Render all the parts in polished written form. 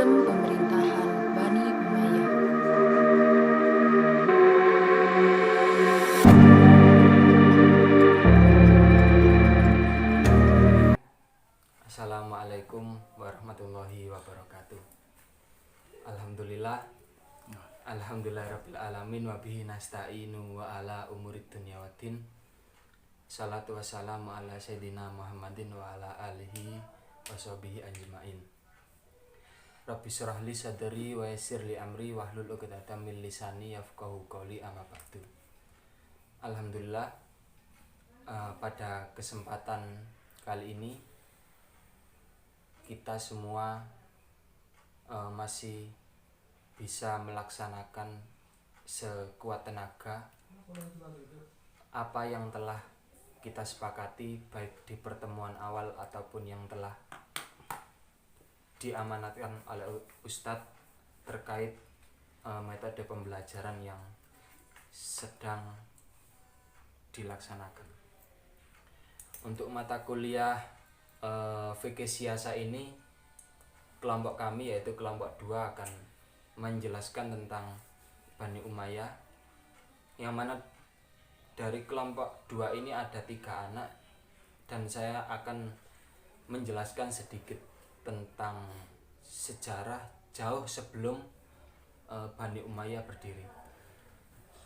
sistem pemerintahan Bani Umayyah. Assalamualaikum warahmatullahi wabarakatuh. Alhamdulillahirabbil alamin wa bihi nasta'inu wa ala umurid dunya waddin. Salatu wassalamu ala sayyidina Muhammadin wa ala alihi wa sahbihi ajmain. Rabbi shrah li sadri wa yassir li amri wahlul 'uqdatam min lisani yafqahu qawli, amma ba'du. Alhamdulillah, pada kesempatan kali ini kita semua masih bisa melaksanakan sekuat tenaga apa yang telah kita sepakati, baik di pertemuan awal ataupun yang telah diamanatkan oleh Ustadz terkait metode pembelajaran yang sedang dilaksanakan. Untuk mata kuliah fikih siasa ini, kelompok kami yaitu kelompok 2 akan menjelaskan tentang Bani Umayyah, yang mana dari kelompok 2 ini ada 3 anak, dan saya akan menjelaskan sedikit tentang sejarah jauh sebelum Bani Umayyah berdiri.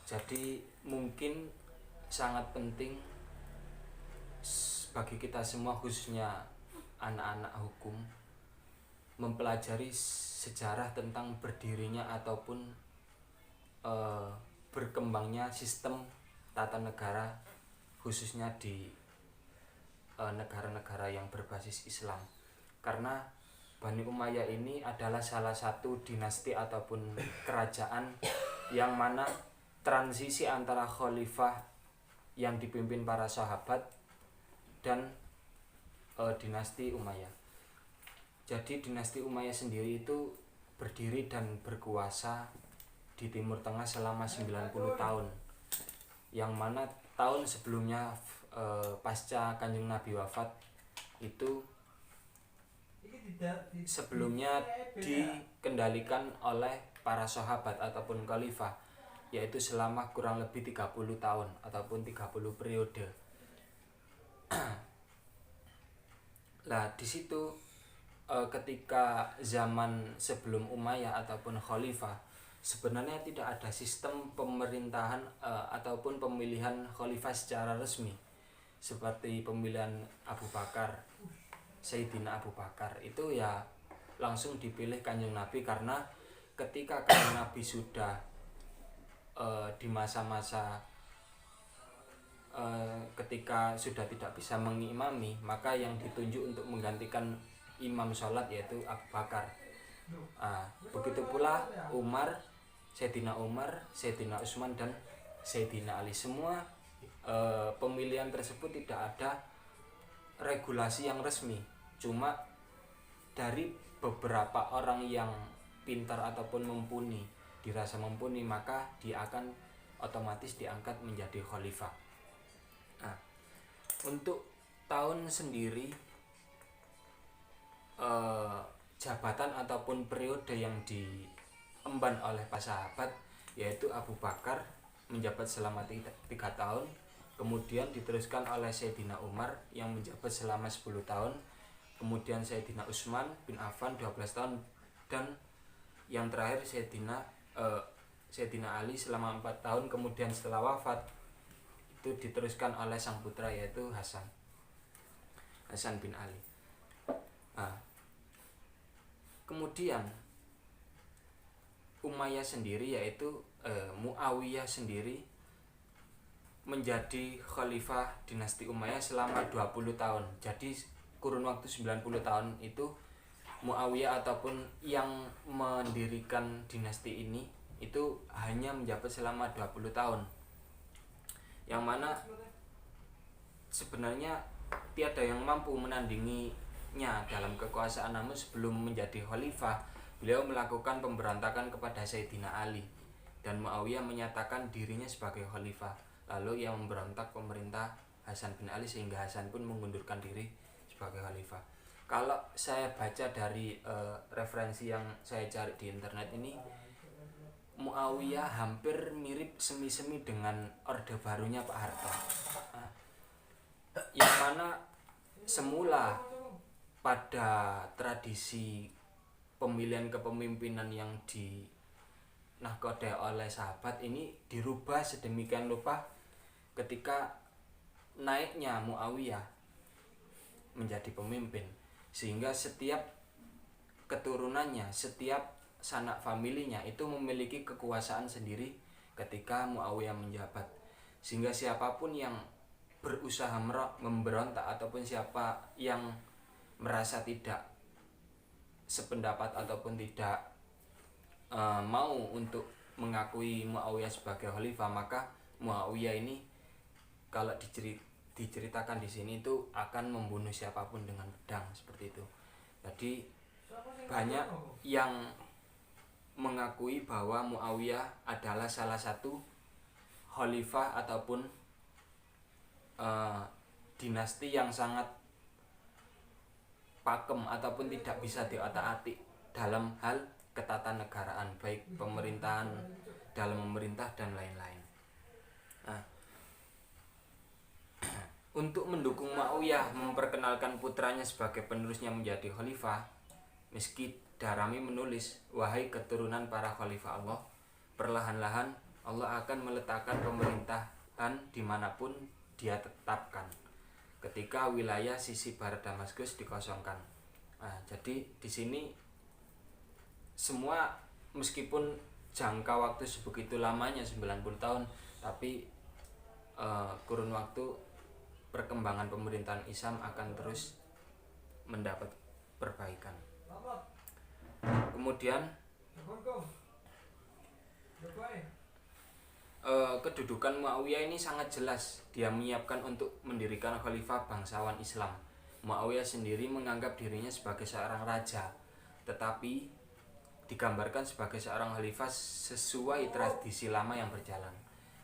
Jadi mungkin sangat penting bagi kita semua, khususnya anak-anak hukum, mempelajari sejarah tentang berdirinya ataupun berkembangnya sistem tata negara, khususnya di negara-negara yang berbasis Islam. Karena Bani Umayyah ini adalah salah satu dinasti ataupun kerajaan yang mana transisi antara khalifah yang dipimpin para sahabat dan dinasti Umayyah. Jadi dinasti Umayyah sendiri itu berdiri dan berkuasa di Timur Tengah selama 90 tahun. Yang mana tahun sebelumnya pasca Kanjeng Nabi wafat itu sebelumnya dikendalikan oleh para sahabat ataupun khalifah, yaitu selama kurang lebih 30 tahun ataupun 30 periode. Nah, di situ ketika zaman sebelum Umayyah ataupun khalifah, sebenarnya tidak ada sistem pemerintahan ataupun pemilihan khalifah secara resmi, seperti pemilihan Abu Bakar, Sayyidina Abu Bakar. Itu ya langsung dipilih Kanjeng Nabi, karena ketika Kanjeng Nabi sudah di masa-masa ketika sudah tidak bisa mengimami, maka yang ditunjuk untuk menggantikan imam sholat yaitu Abu Bakar. Begitu pula Umar, Sayyidina Umar, Sayyidina Utsman, dan Sayyidina Ali. Semua pemilihan tersebut tidak ada regulasi yang resmi, cuma dari beberapa orang yang pintar ataupun mumpuni, dirasa mumpuni, maka dia akan otomatis diangkat menjadi khalifah. Untuk tahun sendiri, jabatan ataupun periode yang diemban oleh para sahabat yaitu Abu Bakar menjabat selama 3 tahun, kemudian diteruskan oleh Sayyidina Umar yang menjabat selama 10 tahun, kemudian Sayyidina Utsman bin Affan 12 tahun, dan yang terakhir Sayyidina Ali selama 4 tahun. Kemudian setelah wafat itu diteruskan oleh sang putra yaitu Hasan bin Ali. Kemudian Umayyah sendiri yaitu Muawiyah sendiri menjadi khalifah dinasti Umayyah selama 20 tahun. Jadi kurun waktu 90 tahun itu Muawiyah ataupun yang mendirikan dinasti ini itu hanya menjabat selama 20 tahun. Yang mana sebenarnya tiada yang mampu menandinginya dalam kekuasaan, namun sebelum menjadi khalifah, beliau melakukan pemberontakan kepada Sayyidina Ali, dan Muawiyah menyatakan dirinya sebagai khalifah. Lalu ia memberontak pemerintah Hasan bin Ali, sehingga Hasan pun mengundurkan diri sebagai khalifah. Kalau saya baca dari referensi yang saya cari di internet ini, Muawiyah hampir mirip semi-semi dengan Orde Barunya Pak Harto. Nah, yang mana semula pada tradisi pemilihan kepemimpinan yang dinahkodai oleh sahabat ini dirubah sedemikian rupa ketika naiknya Muawiyah menjadi pemimpin, sehingga setiap keturunannya, setiap sanak familinya itu memiliki kekuasaan sendiri ketika Muawiyah menjabat, sehingga siapapun yang berusaha memberontak ataupun siapa yang merasa tidak sependapat ataupun tidak mau untuk mengakui Muawiyah sebagai khalifah, maka Muawiyah ini kalau diceritakan di sini itu akan membunuh siapapun dengan pedang seperti itu. Jadi banyak yang mengakui bahwa Muawiyah adalah salah satu khalifah ataupun dinasti yang sangat pakem ataupun tidak bisa diotak-atik dalam hal ketatanegaraan, baik pemerintahan, dalam memerintah dan lain-lain. Nah, untuk mendukung Muawiyah memperkenalkan putranya sebagai penerusnya menjadi khalifah, meski Darami menulis, wahai keturunan para khalifah Allah, perlahan-lahan Allah akan meletakkan pemerintahan dimanapun Dia tetapkan ketika wilayah sisi barat Damaskus dikosongkan. Nah, jadi di sini semua meskipun jangka waktu sebegitu lamanya 90 tahun, tapi kurun waktu perkembangan pemerintahan Islam akan terus mendapat perbaikan. Kemudian kedudukan Muawiyah ini sangat jelas. Dia menyiapkan untuk mendirikan khalifah bangsawan Islam. Muawiyah sendiri menganggap dirinya sebagai seorang raja, tetapi digambarkan sebagai seorang khalifah sesuai tradisi lama yang berjalan.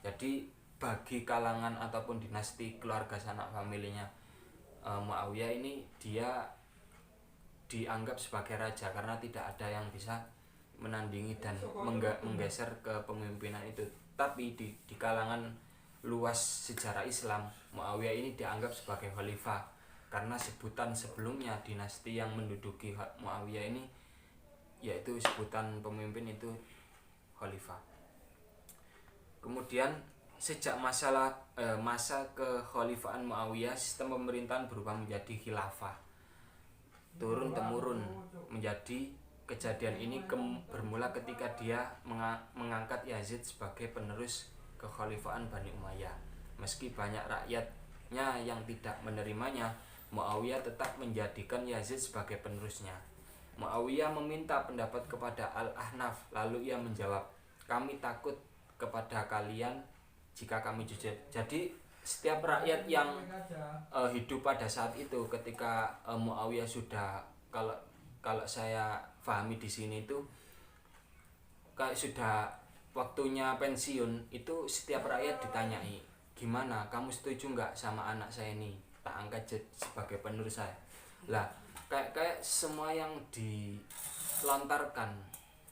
Jadi bagi kalangan ataupun dinasti keluarga sanak familinya Muawiyah ini, dia dianggap sebagai raja karena tidak ada yang bisa menandingi dan menggeser kepemimpinan itu. Tapi di kalangan luas sejarah Islam, Muawiyah ini dianggap sebagai khalifah karena sebutan sebelumnya dinasti yang menduduki Muawiyah ini, yaitu sebutan pemimpin itu khalifah. Kemudian sejak masa kekhalifahan Muawiyah, sistem pemerintahan berubah menjadi khilafah, turun temurun menjadi. Kejadian ini bermula ketika dia mengangkat Yazid sebagai penerus kekhalifahan Bani Umayyah. Meski banyak rakyatnya yang tidak menerimanya, Muawiyah tetap menjadikan Yazid sebagai penerusnya. Muawiyah meminta pendapat kepada Al-Ahnaf, lalu ia menjawab, kami takut kepada kalian jika kami jujur. Jadi setiap rakyat yang hidup pada saat itu ketika Muawiyah sudah, kalau saya pahami di sini itu kayak sudah waktunya pensiun, itu setiap rakyat ditanyai, gimana kamu setuju nggak sama anak saya ini tak angkat sebagai penerus saya. Lah kayak semua yang dilontarkan,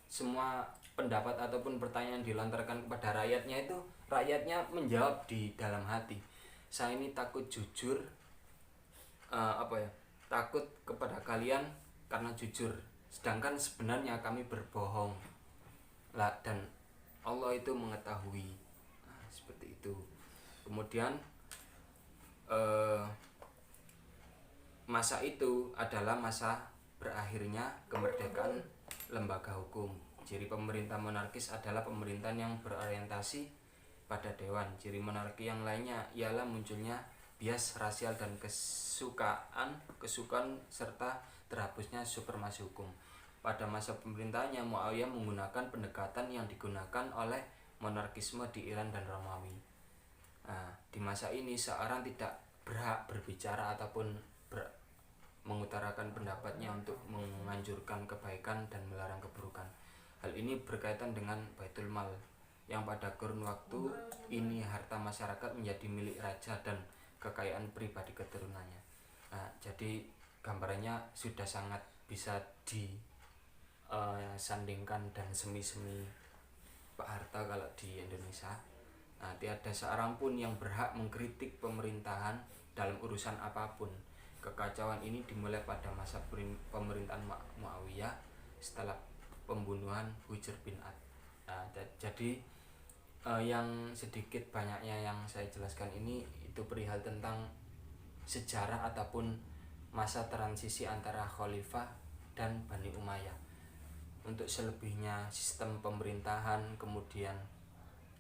semua pendapat ataupun pertanyaan dilontarkan kepada rakyatnya itu, rakyatnya menjawab di dalam hati, saya ini takut jujur, takut kepada kalian karena jujur, sedangkan sebenarnya kami berbohong lah, dan Allah itu mengetahui. Nah, seperti itu. Kemudian masa itu adalah masa berakhirnya kemerdekaan lembaga hukum. Ciri pemerintah monarkis adalah pemerintahan yang berorientasi pada dewan. Ciri monarki yang lainnya ialah munculnya bias rasial dan kesukaan serta terhapusnya supremasi hukum. Pada masa pemerintahannya, Muawiyah menggunakan pendekatan yang digunakan oleh monarkisme di Iran dan Romawi. Nah, di masa ini seorang tidak berhak berbicara ataupun mengutarakan pendapatnya untuk menganjurkan kebaikan dan melarang keburukan. Hal ini berkaitan dengan Baitul Mal, yang pada kurun waktu ini harta masyarakat menjadi milik raja dan kekayaan pribadi keturunannya. Nah, jadi gambarannya sudah sangat bisa disandingkan dan semi-semi Pak Harto kalau di Indonesia. Nah, tiada seorang pun yang berhak mengkritik pemerintahan dalam urusan apapun. Kekacauan ini dimulai pada masa pemerintahan Muawiyah setelah pembunuhan Hujr bin Ad. Nah, jadi yang sedikit banyaknya yang saya jelaskan ini itu perihal tentang sejarah ataupun masa transisi antara Khalifah dan Bani Umayyah. Untuk selebihnya sistem pemerintahan, kemudian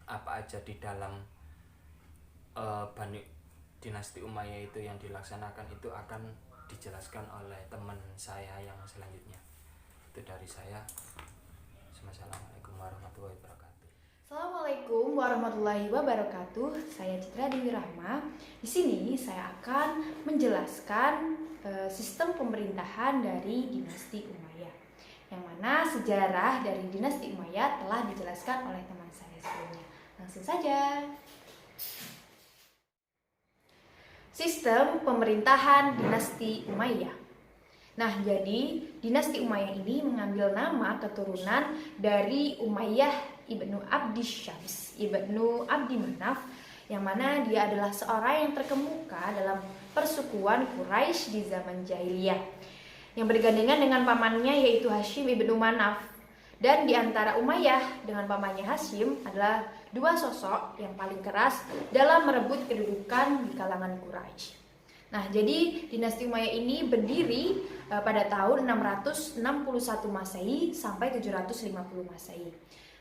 apa aja di dalam dinasti Umayyah itu yang dilaksanakan, itu akan dijelaskan oleh teman saya yang selanjutnya. Itu dari saya. Assalamualaikum warahmatullahi wabarakatuh. Assalamualaikum warahmatullahi wabarakatuh. Saya Citra Dewi Rahma. Di sini saya akan menjelaskan sistem pemerintahan dari dinasti Umayyah, yang mana sejarah dari dinasti Umayyah telah dijelaskan oleh teman saya sebelumnya. Langsung saja. Sistem pemerintahan dinasti Umayyah. Nah, jadi dinasti Umayyah ini mengambil nama keturunan dari Umayyah ibnu Abdi Syams ibnu Abdi Manaf, yang mana dia adalah seorang yang terkemuka dalam persukuan Quraisy di zaman jahiliyah, yang bergandengan dengan pamannya yaitu Hashim ibnu Manaf. Dan di antara Umayyah dengan pamannya Hashim adalah dua sosok yang paling keras dalam merebut kedudukan di kalangan Quraisy. Nah, jadi dinasti Umayyah ini berdiri pada tahun 661 Masehi sampai 750 Masehi.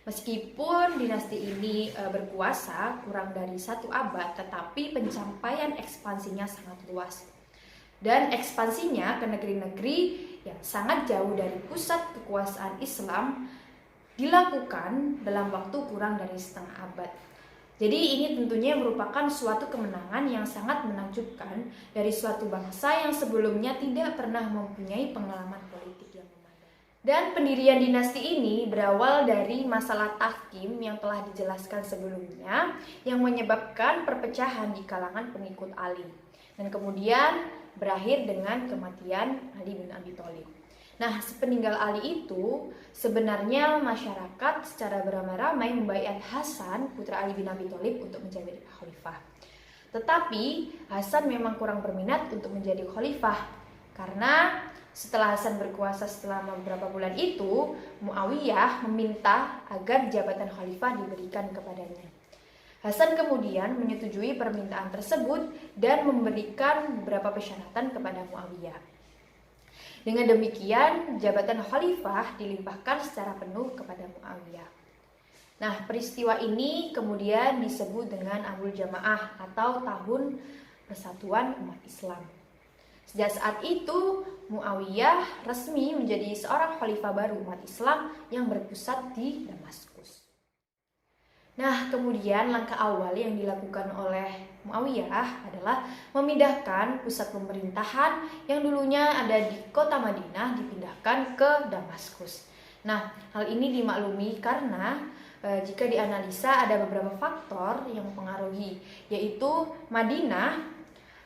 Meskipun dinasti ini berkuasa kurang dari 1 abad, tetapi pencapaian ekspansinya sangat luas. Dan ekspansinya ke negeri-negeri yang sangat jauh dari pusat kekuasaan Islam dilakukan dalam waktu kurang dari setengah abad. Jadi ini tentunya merupakan suatu kemenangan yang sangat menakjubkan dari suatu bangsa yang sebelumnya tidak pernah mempunyai pengalaman politik yang memadai. Dan pendirian dinasti ini berawal dari masalah tahkim yang telah dijelaskan sebelumnya, yang menyebabkan perpecahan di kalangan pengikut Ali. Dan kemudian berakhir dengan kematian Ali bin Abi Thalib. Nah, sepeninggal Ali itu, sebenarnya masyarakat secara beramai-ramai membaiat Hasan, putra Ali bin Abi Thalib, untuk menjadi khalifah. Tetapi Hasan memang kurang berminat untuk menjadi khalifah, karena setelah Hasan berkuasa selama beberapa bulan itu, Muawiyah meminta agar jabatan khalifah diberikan kepadanya. Hasan kemudian menyetujui permintaan tersebut dan memberikan beberapa persyaratan kepada Muawiyah. Dengan demikian, jabatan khalifah dilimpahkan secara penuh kepada Muawiyah. Nah, peristiwa ini kemudian disebut dengan Amul Jamaah atau Tahun Persatuan Umat Islam. Sejak saat itu, Muawiyah resmi menjadi seorang khalifah baru umat Islam yang berpusat di Damaskus. Nah, kemudian langkah awal yang dilakukan oleh Muawiyah adalah memindahkan pusat pemerintahan yang dulunya ada di kota Madinah dipindahkan ke Damaskus. Nah, hal ini dimaklumi karena jika dianalisa ada beberapa faktor yang mempengaruhi, yaitu Madinah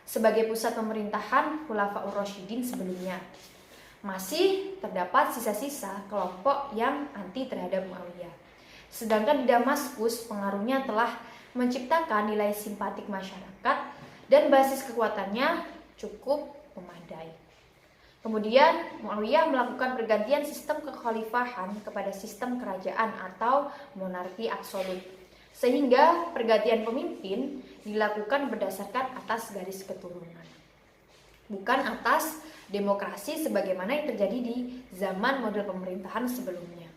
sebagai pusat pemerintahan Khulafaur Rasyidin sebelumnya. Masih terdapat sisa-sisa kelompok yang anti terhadap Muawiyah. Sedangkan di Damaskus pengaruhnya telah menciptakan nilai simpatik masyarakat dan basis kekuatannya cukup memadai. Kemudian Muawiyah melakukan pergantian sistem kekhalifahan kepada sistem kerajaan atau monarki absolut, sehingga pergantian pemimpin dilakukan berdasarkan atas garis keturunan, bukan atas demokrasi sebagaimana yang terjadi di zaman model pemerintahan sebelumnya.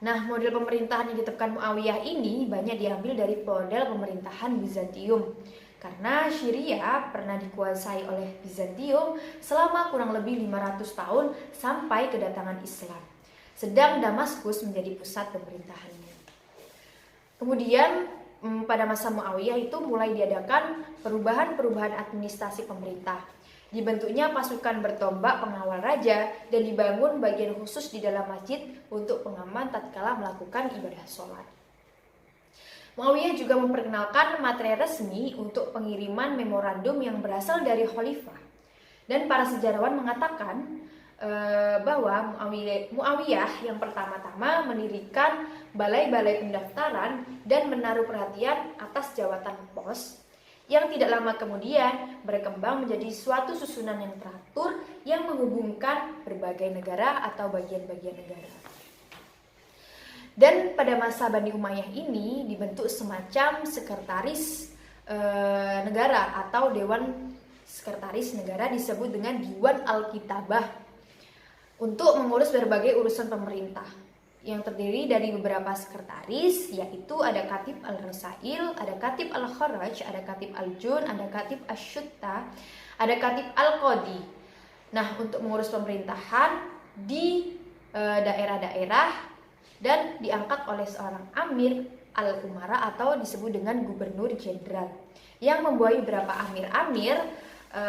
Nah, model pemerintahan yang ditetapkan Muawiyah ini banyak diambil dari model pemerintahan Bizantium, karena Syria pernah dikuasai oleh Bizantium selama kurang lebih 500 tahun sampai kedatangan Islam, sedang Damaskus menjadi pusat pemerintahannya. Kemudian pada masa Muawiyah itu mulai diadakan perubahan-perubahan administrasi pemerintah. Dibentuknya pasukan bertombak pengawal raja dan dibangun bagian khusus di dalam masjid untuk pengaman tatkala melakukan ibadah sholat. Muawiyah juga memperkenalkan materi resmi untuk pengiriman memorandum yang berasal dari khalifah. Dan para sejarawan mengatakan bahwa Muawiyah yang pertama-tama mendirikan balai-balai pendaftaran dan menaruh perhatian atas jawatan pos yang tidak lama kemudian berkembang menjadi suatu susunan yang teratur yang menghubungkan berbagai negara atau bagian-bagian negara. Dan pada masa Bani Umayyah ini dibentuk semacam sekretaris negara atau dewan sekretaris negara disebut dengan Diwan Al-Kitabah untuk mengurus berbagai urusan pemerintah yang terdiri dari beberapa sekretaris, yaitu ada Katib Al-Rasail, ada Katib Al-Kharaj, ada Katib Al-Jun, ada Katib Asy-Syutta, ada Katib Al-Qadi. Nah, untuk mengurus pemerintahan di daerah-daerah dan diangkat oleh seorang Amir Al-Umara atau disebut dengan Gubernur Jenderal yang membawahi beberapa amir-amir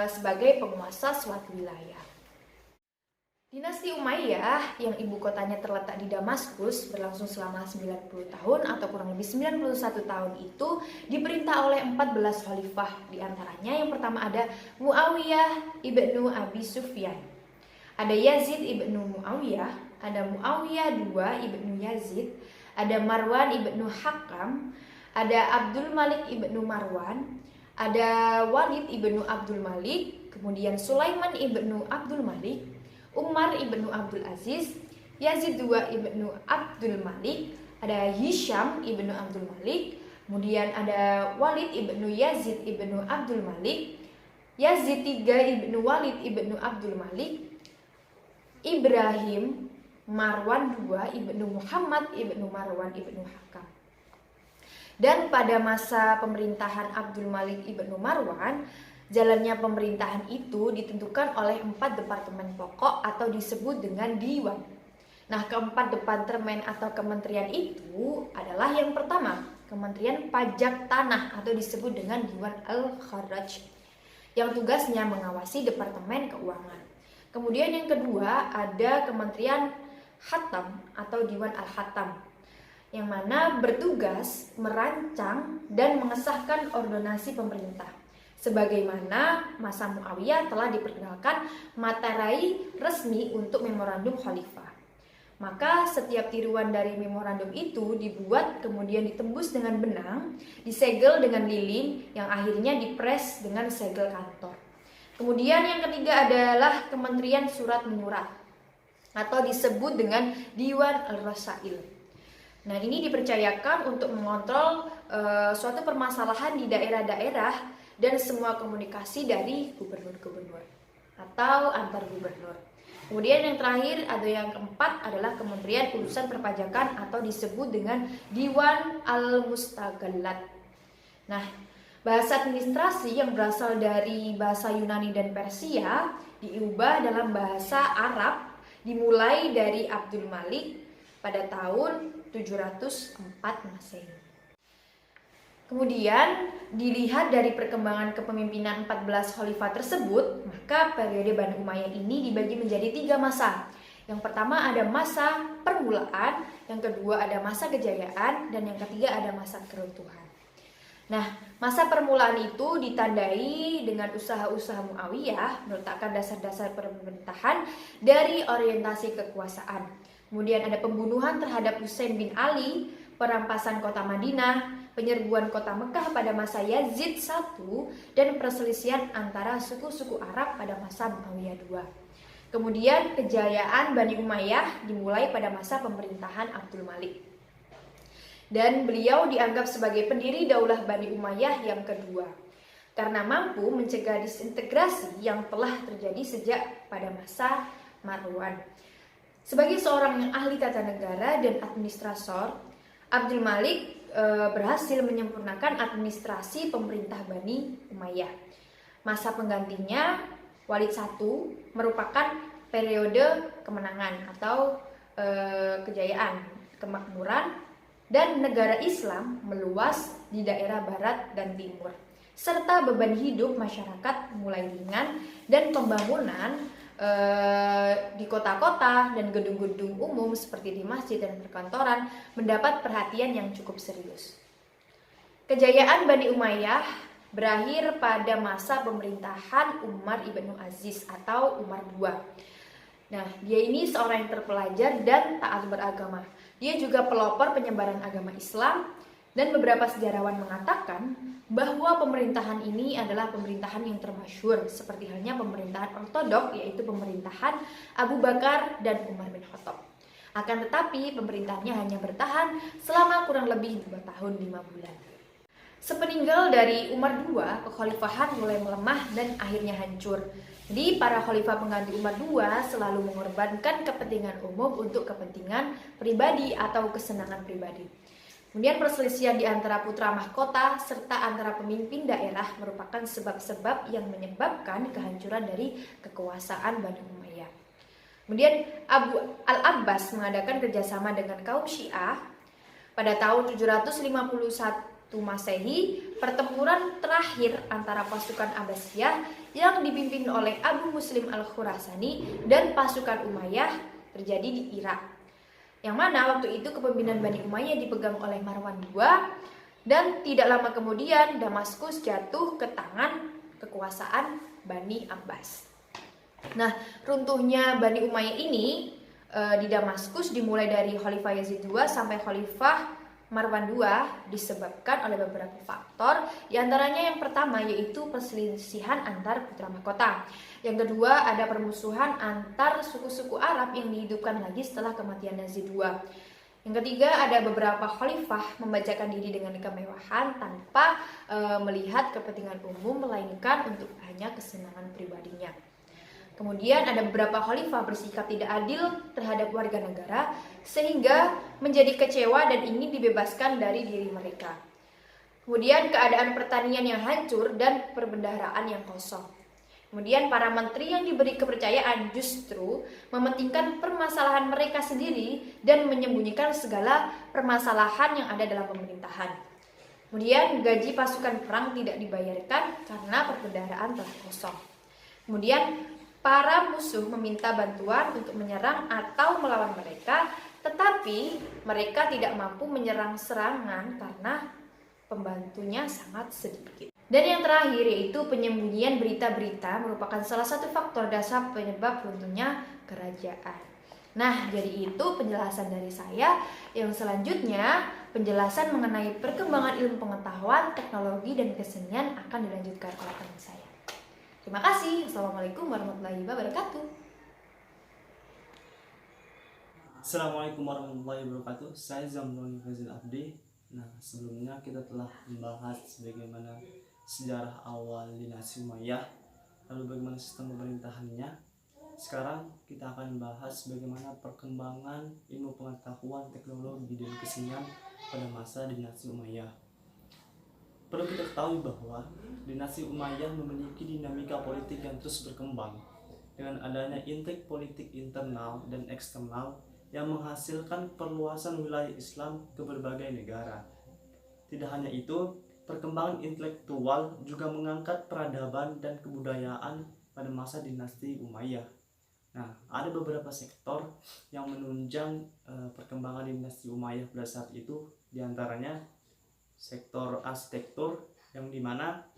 sebagai penguasa suatu wilayah. Dinasti Umayyah yang ibu kotanya terletak di Damaskus berlangsung selama 90 tahun atau kurang lebih 91 tahun itu diperintah oleh 14 khalifah. Di antaranya yang pertama ada Muawiyah ibnu Abi Sufyan, ada Yazid ibnu Muawiyah, ada Muawiyah II ibnu Yazid, ada Marwan ibnu Hakam, ada Abdul Malik ibnu Marwan, ada Walid ibnu Abdul Malik, kemudian Sulaiman ibnu Abdul Malik, Umar ibnu Abdul Aziz, Yazid II ibnu Abdul Malik, ada Hisham ibnu Abdul Malik, kemudian ada Walid ibnu Yazid ibnu Abdul Malik, Yazid III ibnu Walid ibnu Abdul Malik, Ibrahim, Marwan II ibnu Muhammad ibnu Marwan ibnu Hakam. Dan pada masa pemerintahan Abdul Malik ibnu Marwan, jalannya pemerintahan itu ditentukan oleh 4 departemen pokok atau disebut dengan Diwan. Nah, keempat departemen atau kementerian itu adalah yang pertama, Kementerian Pajak Tanah atau disebut dengan Diwan Al-Kharaj, yang tugasnya mengawasi Departemen Keuangan. Kemudian yang kedua ada Kementerian Hatam atau Diwan Al-Hatam, yang mana bertugas merancang dan mengesahkan ordonasi pemerintah. Sebagaimana masa Muawiyah telah diperkenalkan materai resmi untuk memorandum khalifah. Maka setiap tiruan dari memorandum itu dibuat kemudian ditembus dengan benang, disegel dengan lilin yang akhirnya dipres dengan segel kantor. Kemudian yang ketiga adalah Kementerian Surat Menyurat atau disebut dengan Diwan Al-Rasail. Nah, ini dipercayakan untuk mengontrol suatu permasalahan di daerah-daerah dan semua komunikasi dari gubernur-gubernur atau antar gubernur. Kemudian yang terakhir ada yang keempat adalah Kementerian Urusan Perpajakan atau disebut dengan Diwan Al-Mustaghallat. Nah, bahasa administrasi yang berasal dari bahasa Yunani dan Persia diubah dalam bahasa Arab dimulai dari Abdul Malik pada tahun 704 Masehi. Kemudian dilihat dari perkembangan kepemimpinan 14 khalifah tersebut, maka periode Bani Umayyah ini dibagi menjadi 3 masa. Yang pertama ada masa permulaan, yang kedua ada masa kejayaan, dan yang ketiga ada masa keruntuhan. Nah, masa permulaan itu ditandai dengan usaha-usaha Muawiyah meletakkan dasar-dasar pemerintahan dari orientasi kekuasaan. Kemudian ada pembunuhan terhadap Husain bin Ali, perampasan kota Madinah, penyerbuan kota Mekah pada masa Yazid I, dan perselisihan antara suku-suku Arab pada masa Muawiyah II. Kemudian kejayaan Bani Umayyah dimulai pada masa pemerintahan Abdul Malik. Dan beliau dianggap sebagai pendiri daulah Bani Umayyah yang kedua, karena mampu mencegah disintegrasi yang telah terjadi sejak pada masa Marwan. Sebagai seorang yang ahli tata negara dan administrator, Abdul Malik berhasil menyempurnakan administrasi pemerintah Bani Umayyah. Masa penggantinya Walid I merupakan periode kemenangan atau kejayaan, kemakmuran, dan negara Islam meluas di daerah barat dan timur, serta beban hidup masyarakat mulai ringan dan pembangunan di kota-kota dan gedung-gedung umum seperti di masjid dan perkantoran mendapat perhatian yang cukup serius. Kejayaan Bani Umayyah berakhir pada masa pemerintahan Umar ibnu Aziz atau Umar II. Nah, dia ini seorang yang terpelajar dan taat beragama. Dia juga pelopor penyebaran agama Islam, dan beberapa sejarawan mengatakan bahwa pemerintahan ini adalah pemerintahan yang termasyhur, seperti halnya pemerintahan ortodok, yaitu pemerintahan Abu Bakar dan Umar bin Khattab. Akan tetapi pemerintahannya hanya bertahan selama kurang lebih 2 tahun 5 bulan. Sepeninggal dari Umar II, kekhalifahan mulai melemah dan akhirnya hancur. Jadi para khalifah pengganti Umar II selalu mengorbankan kepentingan umum untuk kepentingan pribadi atau kesenangan pribadi. Kemudian perselisihan di antara putra mahkota serta antara pemimpin daerah merupakan sebab-sebab yang menyebabkan kehancuran dari kekuasaan Bani Umayyah. Kemudian Abu al-Abbas mengadakan kerjasama dengan kaum Syiah. Pada tahun 751 Masehi, pertempuran terakhir antara pasukan Abbasiyah yang dipimpin oleh Abu Muslim al-Khurasani dan pasukan Umayyah terjadi di Irak. Yang mana waktu itu kepemimpinan Bani Umayyah dipegang oleh Marwan II, dan tidak lama kemudian Damaskus jatuh ke tangan kekuasaan Bani Abbas. Nah, runtuhnya Bani Umayyah ini di Damaskus dimulai dari Khalifah Yazid II sampai Khalifah Marwan II disebabkan oleh beberapa faktor. Di antaranya yang pertama yaitu perselisihan antar putra mahkota. Yang kedua ada permusuhan antar suku-suku Arab yang dihidupkan lagi setelah kematian Yazid II. Yang ketiga ada beberapa khalifah membacakan diri dengan kemewahan tanpa melihat kepentingan umum, melainkan untuk hanya kesenangan pribadinya. Kemudian ada beberapa khalifah bersikap tidak adil terhadap warga negara sehingga menjadi kecewa dan ingin dibebaskan dari diri mereka. Kemudian keadaan pertanian yang hancur dan perbendaharaan yang kosong. Kemudian para menteri yang diberi kepercayaan justru mementingkan permasalahan mereka sendiri dan menyembunyikan segala permasalahan yang ada dalam pemerintahan. Kemudian gaji pasukan perang tidak dibayarkan karena perbendaharaan telah kosong. Kemudian para musuh meminta bantuan untuk menyerang atau melawan mereka, tetapi mereka tidak mampu menyerang serangan karena pembantunya sangat sedikit. Dan yang terakhir yaitu penyembunyian berita-berita merupakan salah satu faktor dasar penyebab runtuhnya kerajaan. Nah, jadi itu penjelasan dari saya. Yang selanjutnya, penjelasan mengenai perkembangan ilmu pengetahuan, teknologi, dan kesenian akan dilanjutkan oleh teman saya. Terima kasih. Assalamualaikum warahmatullahi wabarakatuh. Assalamualaikum warahmatullahi wabarakatuh. Saya Zamroni Fazil Abdi. Nah, sebelumnya kita telah membahas bagaimana sejarah awal dinasti Umayyah, lalu bagaimana sistem pemerintahannya. Sekarang kita akan membahas bagaimana perkembangan ilmu pengetahuan, teknologi, dan kesenian pada masa dinasti Umayyah. Perlu kita ketahui bahwa dinasti Umayyah memiliki dinamika politik yang terus berkembang dengan adanya intrik politik internal dan eksternal yang menghasilkan perluasan wilayah Islam ke berbagai negara. Tidak hanya itu, perkembangan intelektual juga mengangkat peradaban dan kebudayaan pada masa dinasti Umayyah. Nah, ada beberapa sektor yang menunjang perkembangan dinasti Umayyah pada saat itu, diantaranya sektor arsitektur yang dimana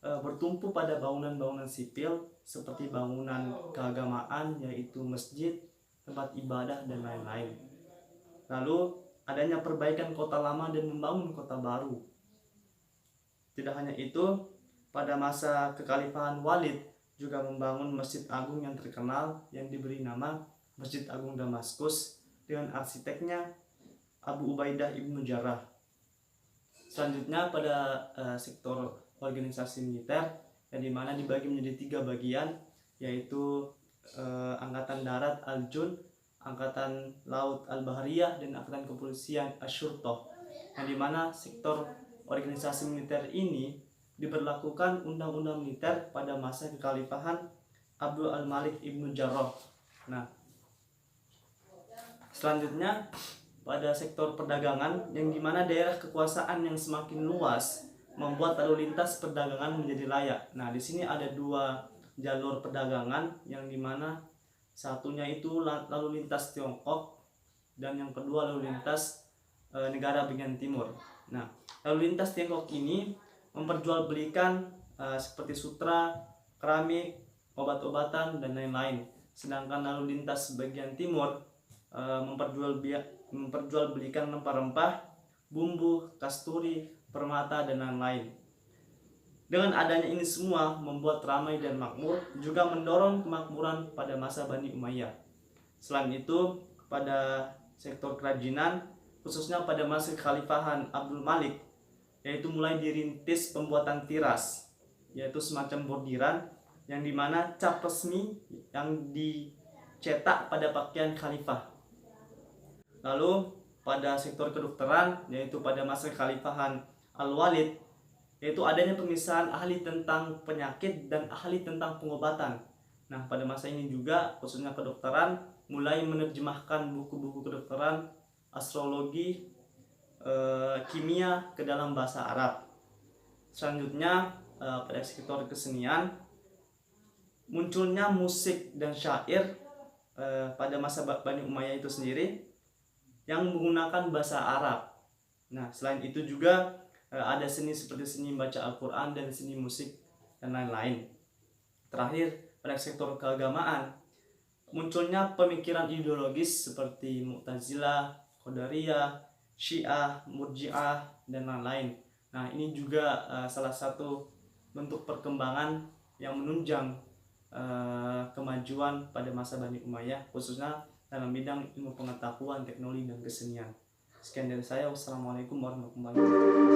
bertumpu pada bangunan-bangunan sipil seperti bangunan keagamaan yaitu masjid, tempat ibadah, dan lain-lain. Lalu adanya perbaikan kota lama dan membangun kota baru. Tidak hanya itu, pada masa kekhalifahan Walid juga membangun Masjid Agung yang terkenal yang diberi nama Masjid Agung Damaskus dengan arsiteknya Abu Ubaidah ibnu Jarrah. Selanjutnya pada sektor organisasi militer yang dimana dibagi menjadi 3 bagian, yaitu Angkatan Darat Al-Jun, Angkatan Laut Al-Bahariyah, dan Angkatan Kepolisian Asyurtoh, yang dimana sektor organisasi militer ini diberlakukan undang-undang militer pada masa kekhalifahan Abdul Al-Malik ibnu Jarrah. Nah, selanjutnya pada sektor perdagangan yang dimana daerah kekuasaan yang semakin luas membuat lalu lintas perdagangan menjadi layak. Nah, di sini ada 2 jalur perdagangan yang dimana satunya itu lalu lintas Tiongkok dan yang kedua lalu lintas negara bagian timur. Nah, lalu lintas Tiongkok ini memperjualbelikan seperti sutra, keramik, obat-obatan, dan lain-lain. Sedangkan lalu lintas bagian timur memperjualbelikan rempah-rempah, bumbu, kasturi, permata, dan lain-lain. Dengan adanya ini semua membuat ramai dan makmur, juga mendorong kemakmuran pada masa Bani Umayyah. Selain itu, pada sektor kerajinan, khususnya pada masa kekhalifahan Abdul Malik, yaitu mulai dirintis pembuatan tiras, yaitu semacam bordiran, yang dimana cap resmi yang dicetak pada pakaian khalifah. Lalu pada sektor kedokteran, yaitu pada masa kekhalifahan Al-Walid, yaitu adanya pemisahan ahli tentang penyakit dan ahli tentang pengobatan. Nah, pada masa ini juga khususnya kedokteran mulai menerjemahkan buku-buku kedokteran, astrologi, kimia ke dalam bahasa Arab. Selanjutnya pada sektor kesenian, munculnya musik dan syair pada masa Bani Umayyah itu sendiri yang menggunakan bahasa Arab. Nah, selain itu juga ada seni seperti seni baca Al-Quran dan seni musik dan lain-lain. Terakhir, pada sektor keagamaan, munculnya pemikiran ideologis seperti Mu'tazilah, Qadariyah, Syiah, Murji'ah, dan lain-lain. Nah, ini juga salah satu bentuk perkembangan yang menunjang kemajuan pada masa Bani Umayyah, khususnya dalam bidang ilmu pengetahuan, teknologi, dan kesenian. Sekian dari saya. Wassalamualaikum warahmatullahi wabarakatuh.